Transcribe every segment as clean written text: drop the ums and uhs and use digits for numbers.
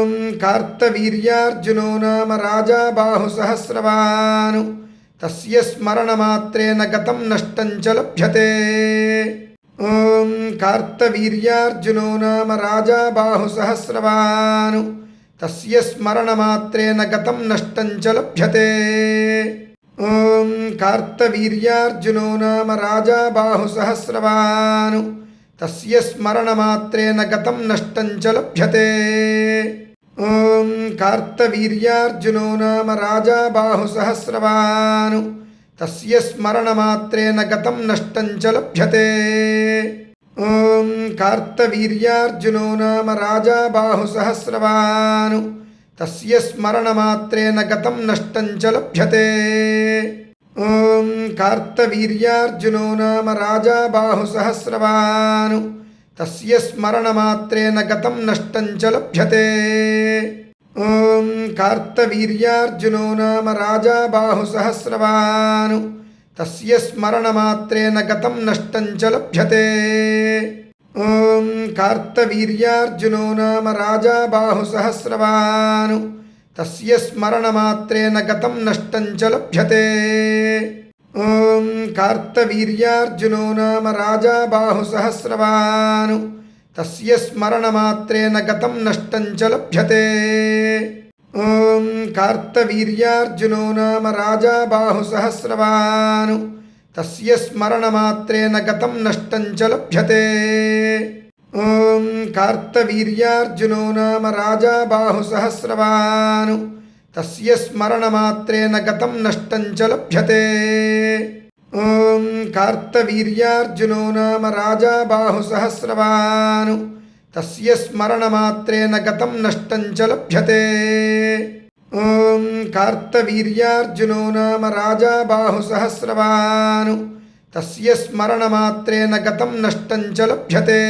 ఓం కార్తవీర్యార్జునో నామ రాజా బాహుసహస్రవాన్ తస్య స్మరణమాత్రేణ గతం నష్టం చ లభ్యతే. ఓం కార్తవీర్యార్జునో నామ రాజా బాహుసహస్రవాన్ తస్య స్మరణమాత్రేణ గతం నష్టం చ లభ్యతే. ఓం కార్తవీర్యార్జునో నామ రాజా బాహుసహస్రవాన్ తస్య స్మరణమాత్రేణ గతం నష్టం చ లభ్యతే. ఓం కార్తవీర్యార్జునో నామ రాజా బాహుసహస్రవాన్ తస్య స్మరణమాత్రేణ గతం నష్టం చ లభ్యతే. ఓం కార్తవీర్యార్జునో నామ రాజా బాహుసహస్రవాన్ తస్య స్మరణమాత్రేణ గతం నష్టం చ లభ్యతే. ఓం కార్తవీర్యార్జునో నామ రాజా బాహుసహస్రవాన్ తస్య స్మరణమాత్రేణ గతం నష్టం చ లభ్యతే. ఓం కార్తవీర్యార్జునో నామ రాజా బాహుసహస్రవాన్ తస్య స్మరణమాత్రేణ గతం నష్టం చ లభ్యతే. ఓం కార్తవీర్యార్జునో నామ రాజా బాహుసహస్రవాన్ తస్య స్మరణమాత్రేణ గతం నష్టం చ లభ్యతే. ఓం కార్తవీర్యార్జునో నామ రాజా బాహుసహస్రవాన్ తస్య స్మరణమాత్రేణ గతం నష్టం చ లభ్యతే. ఓం కార్తవీర్యార్జునో నామ రాజా బాహుసహస్రవాన్ తస్య స్మరణమాత్రేణ గతం నష్టం చ లభ్యతే. ఓం కార్తవీర్యార్జునో నామ రాజా బాహుసహస్రవాన్ తస్య స్మరణమాత్రేణ గతం నష్టం చ లభ్యతే. ఓం కార్తవీర్యార్జునో నామ రాజా బాహుసహస్రవాన్ తస్య స్మరణమాత్రేణ గతం నష్టం చ లభ్యతే. ఓం కార్తవీర్యార్జునో నామ రాజా బాహుసహస్రవాన్ తస్య స్మరణమాత్రేణ గతం నష్టం చ లభ్యతే.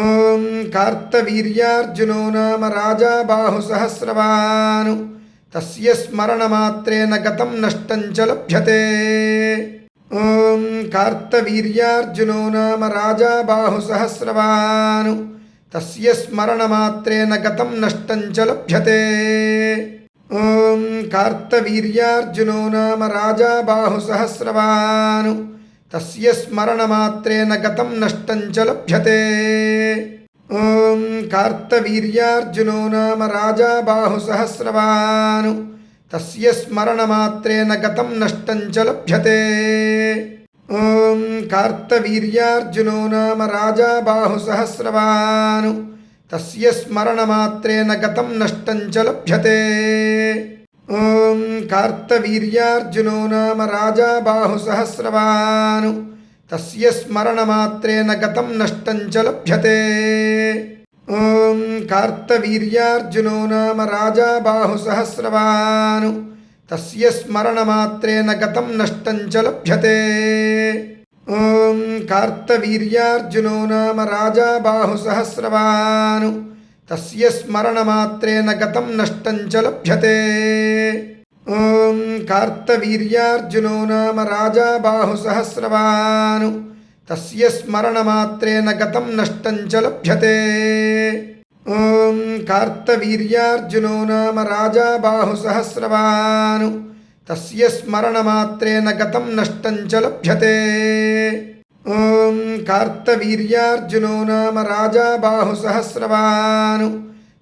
ఓం కార్తవీర్యార్జునో నామ రాజా బాహుసహస్రవాన్ తస్య స్మరణమాత్రేణ గతం నష్టం చ లభ్యతే. ఓం కార్తవీర్యార్జునో నామ రాజా బాహుసహస్రవాన్ తస్య స్మరణమాత్రేణ గతం నష్టం చ లభ్యతే. ఓం కార్తవీర్యార్జునో నామ రాజా బాహుసహస్రవాన్ తస్య స్మరణమాత్రేణ గతం నష్టం చ లభ్యతే. ఓం కార్తవీర్యార్జునో నామ రాజా బాహుసహస్రవాన్ తస్య స్మరణమాత్రేణ గతం నష్టం చ లభ్యతే. ఓం కార్తవీర్యార్జునో నామ రాజా బాహుసహస్రవాన్ తస్య స్మరణమాత్రేణ గతం నష్టం చ లభ్యతే. ఓం కార్తవీర్యార్జునో నామ రాజా బాహుసహస్రవాన్ తస్య స్మరణమాత్రేణ గతం నష్టం చ లభ్యతే. ఓం కార్తవీర్యార్జునో నామ రాజా బాహుసహస్రవాన్ తస్య స్మరణమాత్రేణ గతం నష్టం చ లభ్యతే. ఓం కార్తవీర్యార్జునో నామ రాజా బాహుసహస్రవాన్ తస్య స్మరణమాత్రేణ గతం నష్టం చ లభ్యతే. ఓం కార్తవీర్యార్జునో నామ రాజా బాహుసహస్రవాన్ తస్య స్మరణమాత్రేణ గతం నష్టం చ లభ్యతే. ఓం కార్తవీర్యార్జునో నామ రాజా బాహుసహస్రవాన్ తస్య స్మరణమాత్రేణ గతం నష్టం చ లభ్యతే. ఓం కార్తవీర్యార్జునో నామ రాజా బాహుసహస్రవాన్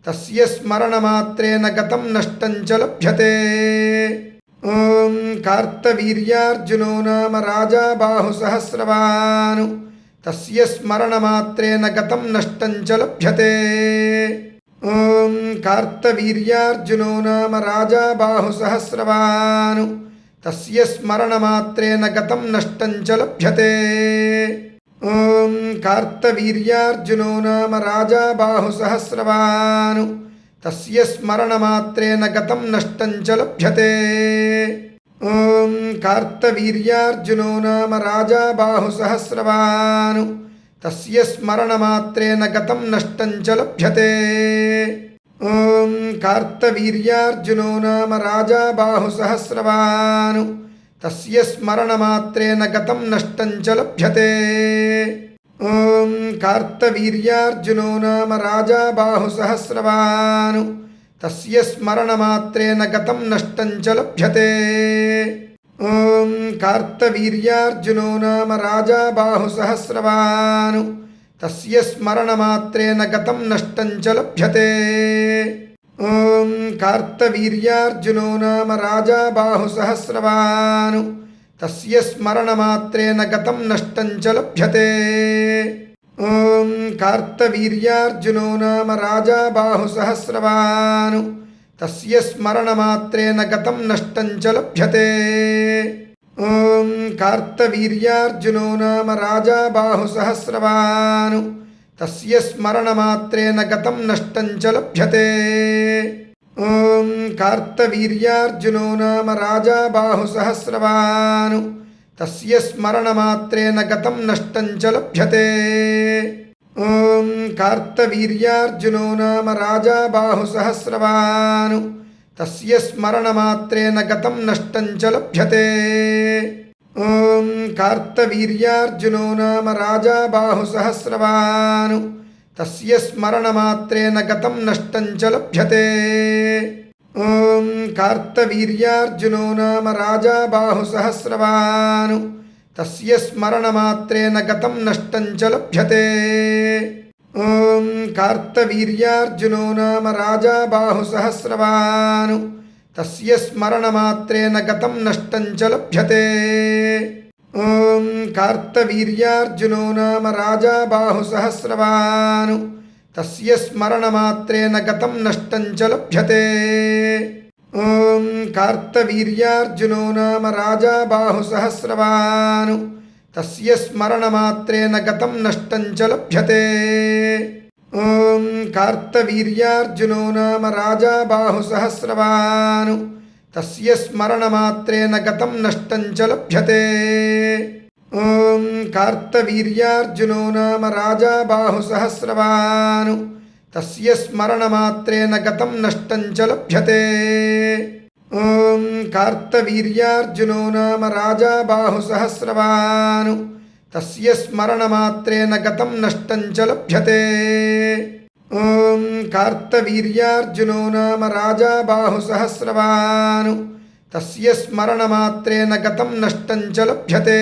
తస్య స్మరణమాత్రేణ గతం నష్టం చ లభ్యతే. ఓం కార్తవీర్యార్జునో నామ రాజా బాహుసహస్రవాన్ తస్య స్మరణమాత్రేణ గతం నష్టం చ లభ్యతే. ఓం కార్తవీర్యార్జునో నామ రాజా బాహుసహస్రవాన్ తస్య స్మరణమాత్రేణ గతం నష్టం చ లభ్యతే. ఓం కార్తవీర్యార్జునో నామ రాజా బాహుసహస్రవాన్ తస్య స్మరణమాత్రేణ గతం నష్టం చ లభ్యతే. ఓం కార్తవీర్యార్జునో నామ రాజా బాహుసహస్రవాన్ తస్య స్మరణమాత్రేణ గతం నష్టం చ లభ్యతే. ఓం కార్తవీర్యార్జునో నామ రాజా బాహుసహస్రవాన్ తస్య స్మరణమాత్రేణ గతం నష్టం చ లభ్యతే. ఓం కార్తవీర్యార్జునో నామ రాజా బాహుసహస్రవాన్ తస్య స్మరణమాత్రేణ గతం నష్టం చ లభ్యతే. ఓం కార్తవీర్యార్జునో నామ రాజా బాహుసహస్రవాన్ తస్య స్మరణమాత్రేణ గతం నష్టం చ లభ్యతే. ఓం కార్తవీర్యార్జునో నామ రాజా బాహుసహస్రవాన్ తస్య స్మరణమాత్రేణ గతం నష్టం చ లభ్యతే. ఓం కార్తవీర్యార్జునో నామ రాజా బాహుసహస్రవాన్ తస్య స్మరణమాత్రేణ గతం నష్టం చ లభ్యతే. ఓం కార్తవీర్యార్జునో నామ రాజా బాహుసహస్రవాన్ తస్య స్మరణమాత్రేణ గతం నష్టం చ లభ్యతే. ఓం కార్తవీర్యార్జునో నామ రాజా బాహుసహస్రవాన్ తస్య స్మరణమాత్రేణ గతం నష్టం చ లభ్యతే. ఓం కార్తవీర్యార్జునో నామ రాజా బాహుసహస్రవాన్ తస్య స్మరణమాత్రేణ గతం నష్టం చ లభ్యతే. ఓం కార్తవీర్యార్జునో నామ రాజా బాహుసహస్రవాన్ తస్య స్మరణమాత్రేణ గతం నష్టం చ లభ్యతే. ఓం కార్తవీర్యార్జునో నామ రాజా బాహుసహస్రవాన్ తస్య స్మరణమాత్రేణ గతం నష్టం చ లభ్యతే. ఓం కార్తవీర్యార్జునో నామ రాజా బాహుసహస్రవాన్ తస్య స్మరణమాత్రేణ గతం నష్టం చ లభ్యతే. ఓం కార్తవీర్యార్జునో నామ రాజా బాహుసహస్రవాన్ తస్య స్మరణమాత్రేణ గతం నష్టం చ లభ్యతే. ఓం కార్తవీర్యార్జునో నామ రాజా బాహుసహస్రవాన్ తస్య స్మరణమాత్రేణ గతం నష్టం చ లభ్యతే. ఓం కార్తవీర్యార్జునో నామ రాజా బాహుసహస్రవాన్ తస్య స్మరణమాత్రేణ గతం నష్టం చ లభ్యతే. ఓం కార్తవీర్యార్జునో నామ రాజా బాహుసహస్రవాన్ తస్య స్మరణమాత్రేణ గతం నష్టం చ లభ్యతే. ఓం కార్తవీర్యార్జునో నామ రాజా బాహుసహస్రవాన్ తస్య స్మరణమాత్రేణ గతం నష్టం చ లభ్యతే. ఓం కార్తవీర్యార్జునో నామ రాజా బాహుసహస్రవాన్ తస్య స్మరణమాత్రేణ గతం నష్టం చ లభ్యతే.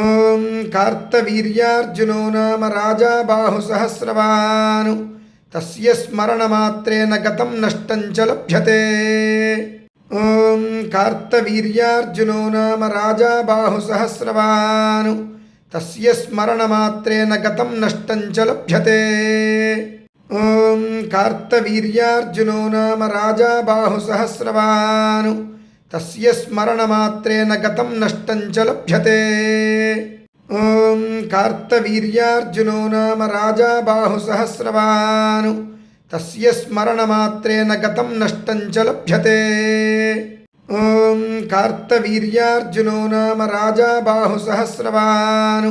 ఓం కార్తవీర్యార్జునో నామ రాజా బాహుసహస్రవాన్ తస్య స్మరణమాత్రేణ గతం నష్టం చ లభ్యతే. ఓం కార్తవీర్యార్జునో నామ రాజా బాహుసహస్రవాన్ తస్య స్మరణమాత్రేణ గతం నష్టం చ లభ్యతే. ఓం కార్తవీర్యార్జునో నామ రాజా బాహుసహస్రవాన్ తస్య స్మరణమాత్రేణ గతం నష్టం చ లభ్యతే. ఓం కార్తవీర్యార్జునో నామ రాజా బాహుసహస్రవాన్ తస్య స్మరణమాత్రేణ గతం నష్టం చ లభ్యతే. ఓం కార్తవీర్యార్జునో నామ రాజా బాహుసహస్రవాన్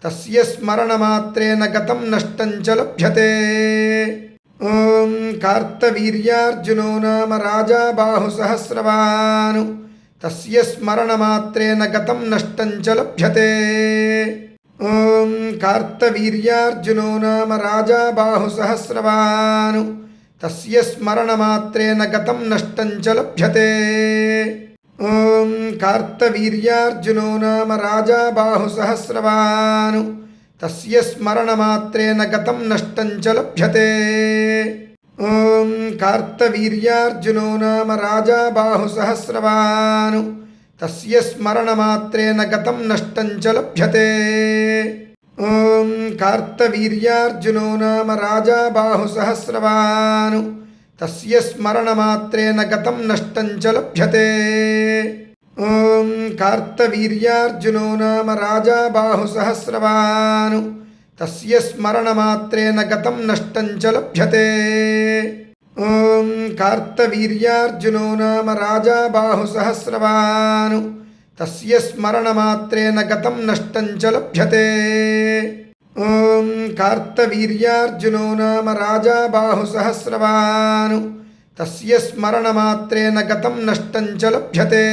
తస్య స్మరణమాత్రేణ గతం నష్టం చ లభ్యతే. ఓం కార్తవీర్యార్జునో నామ రాజా బాహుసహస్రవాన్ తస్య స్మరణమాత్రేణ గతం నష్టం చ లభ్యతే. ఓం కార్తవీర్యార్జునో నామ రాజా బాహుసహస్రవాన్ తస్య స్మరణమాత్రేణ గతం నష్టం చ లభ్యతే. ఓం కార్తవీర్యార్జునో నామ రాజా బాహుసహస్రవాన్ తస్య స్మరణమాత్రేణ గతం నష్టం చ లభ్యతే. ఓం కార్తవీర్యార్జునో నామ రాజా బాహుసహస్రవాన్ తస్య స్మరణమాత్రేణ గతం నష్టం చ లభ్యతే. ఓం కార్తవీర్యార్జునో నామ రాజా బాహుసహస్రవాన్ తస్య స్మరణమాత్రేణ గతం నష్టం చ లభ్యతే. ఓం కార్తవీర్యార్జునో నామ రాజా బాహుసహస్రవాన్ తస్య స్మరణమాత్రేణ గతం నష్టం చ లభ్యతే. ఓం కార్తవీర్యార్జునో నామ రాజా బాహుసహస్రవాన్ తస్య స్మరణమాత్రేణ గతం నష్టం చ లభ్యతే. ఓం కార్తవీర్యార్జునో నామ రాజా బాహుసహస్రవాన్ తస్య స్మరణమాత్రేణ గతం నష్టం చ లభ్యతే.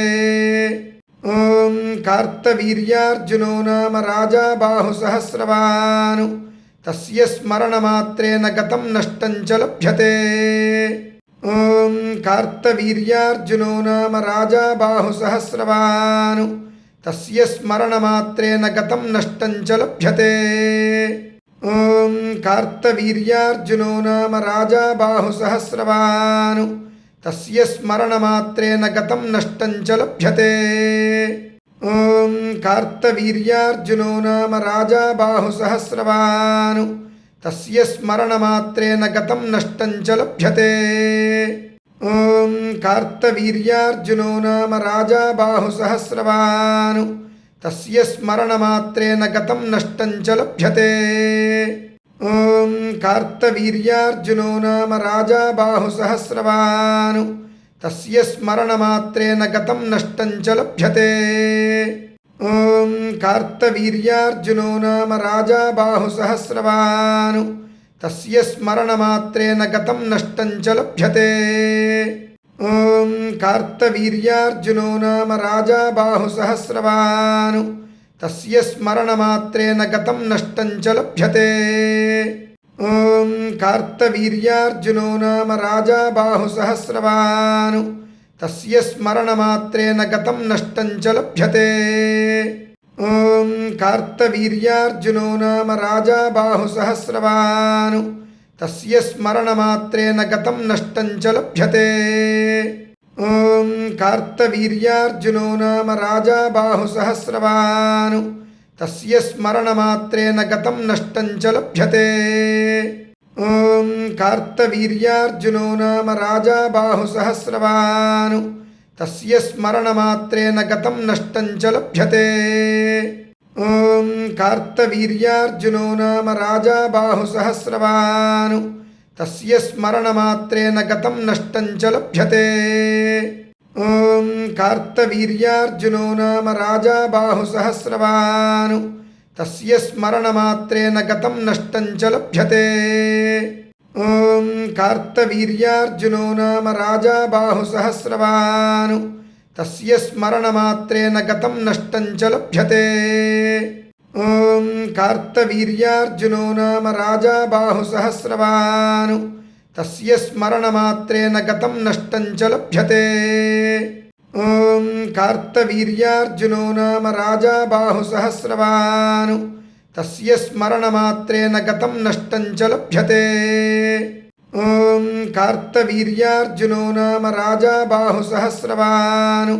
ॐ कार्तवीर्यार्जुनो नाम राजा बाहुसहस्रवान् तस्य स्मरणमात्रेण गतं नष्टं च लभ्यते। ॐ कार्तवीर्यार्जुनो नाम राजा बाहुसहस्रवान् तस्य स्मरणमात्रेण गतं नष्टं च लभ्यते। ॐ कार्तवीर्यार्जुनो नाम राजा बाहुसहस्रवान् तस्य स्मरणमात्रेण गतं नष्टं च लभ्यते। ॐ कार्तवीर्यार्जुनो नाम राजा बाहुसहस्रवान् तस्य स्मरणमात्रेण गतं नष्टं च लभ्यते। ॐ कार्तवीर्यार्जुनो नाम राजा बाहुसहस्रवान् तस्य स्मरणमात्रेण गतं नष्टं च लभ्यते। ॐ कार्तवीर्यार्जुनो नाम राजा बाहुसहस्रवान् तस्य स्मरणमात्रेण गतं नष्टं च लभ्यते। ॐ कार्तवीर्यार्जुनो नाम राजा बाहुसहस्रवान् तस्य स्मरणमात्रेण गतं नष्टं च लभ्यते। ॐ कार्तवीर्यार्जुनो नाम राजा बाहुसहस्रवान् तस्य स्मरणमात्रेण गतं नष्टं च लभ्यते। ॐ कार्तवीर्यार्जुनो नाम राजा बाहुसहस्रवान् तस्य स्मरणमात्रेण गतं नष्टं च लभ्यते। ॐ कार्तवीर्यार्जुनो नाम राजा बाहुसहस्रवान् तस्य स्मरणमात्रेण गतं नष्टं च लभ्यते। ॐ कार्तवीर्यार्जुनो नाम राजा बाहुसहस्रवान् तस्य स्मरणमात्रेण गतं नष्टं च लभ्यते। ॐ कार्तवीर्यार्जुनो नाम राजा बाहुसहस्रवान् तस्य स्मरणमात्रेण गतं नष्टं च लभ्यते। ॐ कार्तवीर्यार्जुनो नाम राजा बाहुसहस्रवान् तस्य स्मरणमात्रेण गतं नष्टं च लभ्यते। ॐ कार्तवीर्यार्जुनो नाम राजा बाहुसहस्रवान् तस्य स्मरणमात्रेण गतं नष्टं च लभ्यते। ॐ कार्तवीर्यार्जुनो नाम राजा बाहुसहस्रवान् तस्य स्मरणमात्रेण गतं नष्टं च लभ्यते। ॐ कार्तवीर्यार्जुनो नाम राजा बाहुसहस्रवान् तस्य स्मरणमात्रेण गतं नष्टं च लभ्यते। ॐ कार्तवीर्यार्जुनो नाम राजा बाहुसहस्रवान् तस्य स्मरणमात्रेण गतं नष्टं च लभ्यते। ॐ कार्तवीर्यार्जुनो नाम राजा बाहुसहस्रवान्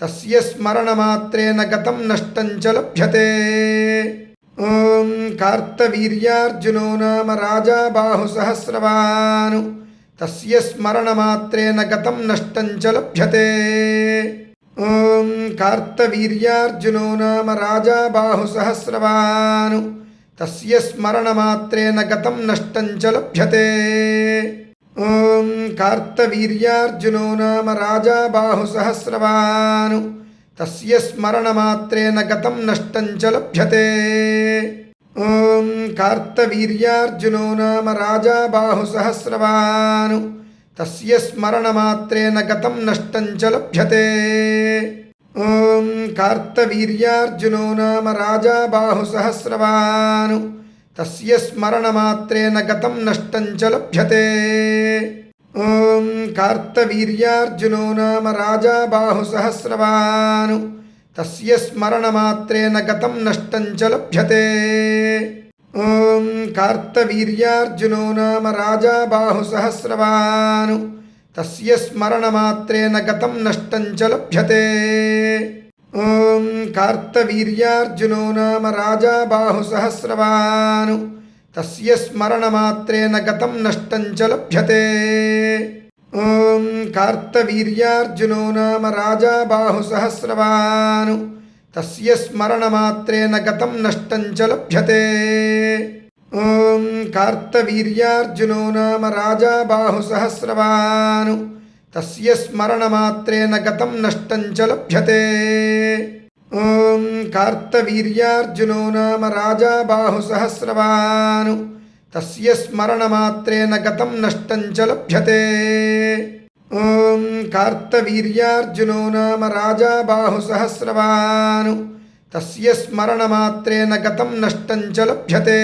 तस्य स्मरणमात्रेण गतं नष्टं च लभ्यते। ॐ कार्तवीर्यार्जुनो नाम राजा बाहुसहस्रवान् तस्य स्मरणमात्रेण गतं नष्टं च लभ्यते। ॐ कार्तवीर्यार्जुनो नाम राजा बाहुसहस्रवान् तस्य स्मरणमात्रेण गतं नष्टं च लभ्यते। ॐ कार्तवीर्यार्जुनो नाम राजा बाहुसहस्रवान् तस्य स्मरणमात्रेण गतं नष्टं च लभ्यते। ॐ कार्तवीर्यार्जुनो नाम राजा बाहुसहस्रवान् तस्य स्मरणमात्रेण गतं नष्टं च लभ्यते। ॐ कार्तवीर्यार्जुनो नाम राजा बाहुसहस्रवान् तस्य स्मरणमात्रेण गतं नष्टं च लभ्यते। ॐ कार्तवीर्यार्जुनो नाम राजा बाहुसहस्रवान् तस्य स्मरणमात्रेण गतं नष्टं च लभ्यते। ॐ कार्तवीर्यार्जुनो नाम राजा बाहुसहस्रवान् तस्य स्मरणमात्रेण गतं नष्टं च लभ्यते। ॐ कार्तवीर्यार्जुनो नाम राजा बाहुसहस्रवान् तस्य स्मरणमात्रेण गतं नष्टं च लभ्यते। ॐ कार्तवीर्यार्जुनो नाम राजा बाहुसहस्रवान् तस्य स्मरणमात्रेण गतं नष्टं च लभ्यते। ॐ कार्तवीर्यार्जुनो नाम राजा बाहुसहस्रवान् तस्य स्मरणमात्रेण गतं नष्टं च लभ्यते। ॐ कार्तवीर्यार्जुनो नाम राजा बाहुसहस्रवान् तस्य स्मरणमात्रेण गतं नष्टं च लभ्यते। ॐ कार्तवीर्यार्जुनो नाम राजा बाहुसहस्रवान् तस्य स्मरणमात्रेण गतं नष्टं च लभ्यते।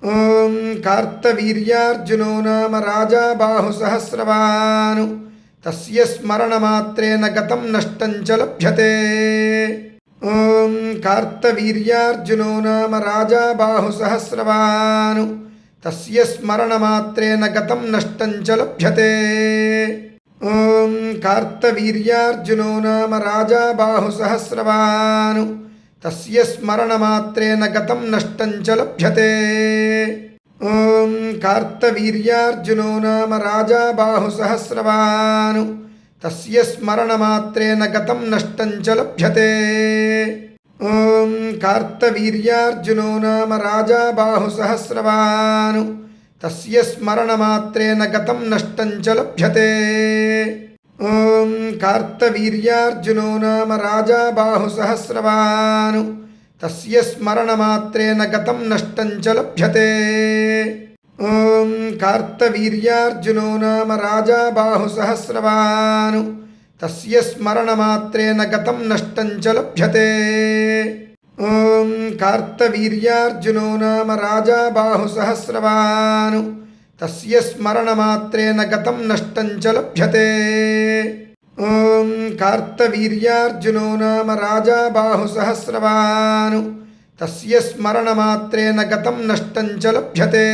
ॐ कार्तवीर्यार्जुनो नाम राजा बाहुसहस्रवान् तस्य स्मरणमात्रेण गतं नष्टं च लभ्यते। ॐ कार्तवीर्यार्जुनो नाम राजा बाहुसहस्रवान् तस्य स्मरणमात्रेण गतं नष्टं च लभ्यते। ॐ कार्तवीर्यार्जुनो नाम राजा बाहुसहस्रवान् तस्य स्मरणमात्रेण गतं नष्टं च लभ्यते। ॐ कार्तवीर्यार्जुनो नाम राजा बाहुसहस्रवान् तस्य स्मरणमात्रेण गतं नष्टं च लभ्यते। ॐ कार्तवीर्यार्जुनो नाम राजा बाहुसहस्रवान् तस्य स्मरणमात्रेण गतं नष्टं च लभ्यते। ॐ कार्तवीर्यार्जुनो नाम राजा बाहुसहस्रवान् तस्य स्मरणमात्रेण गतं नष्टं च लभ्यते। ॐ कार्तवीर्यार्जुनो नाम राजा बाहुसहस्रवान् तस्य स्मरणमात्रेण गतं नष्टं च लभ्यते। ॐ कार्तवीर्यार्जुनो नाम राजा बाहुसहस्रवान् तस्य स्मरणमात्रेण गतं नष्टं च लभ्यते। ॐ कार्तवीर्यार्जुनो नाम राजा बाहुसहस्रवान् तस्य स्मरणमात्रेण गतं नष्टं च लभ्यते।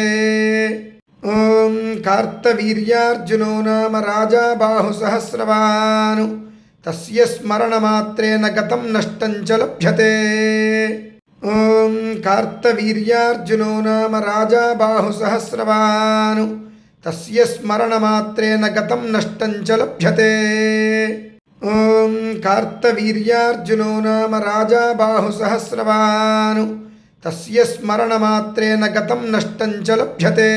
ॐ कार्तवीर्यार्जुनो नाम राजा बाहुसहस्रवान् तस्य स्मरणमात्रेण गतं नष्टं च लभ्यते। ॐ कार्तवीर्यार्जुनो नाम राजा बाहुसहस्रवान् तस्य स्मरणमात्रेण गतं नष्टं च लभ्यते। ॐ कार्तवीर्यार्जुनो नाम राजा बाहुसहस्रवान् तस्य स्मरणमात्रेण गतं नष्टं च लभ्यते।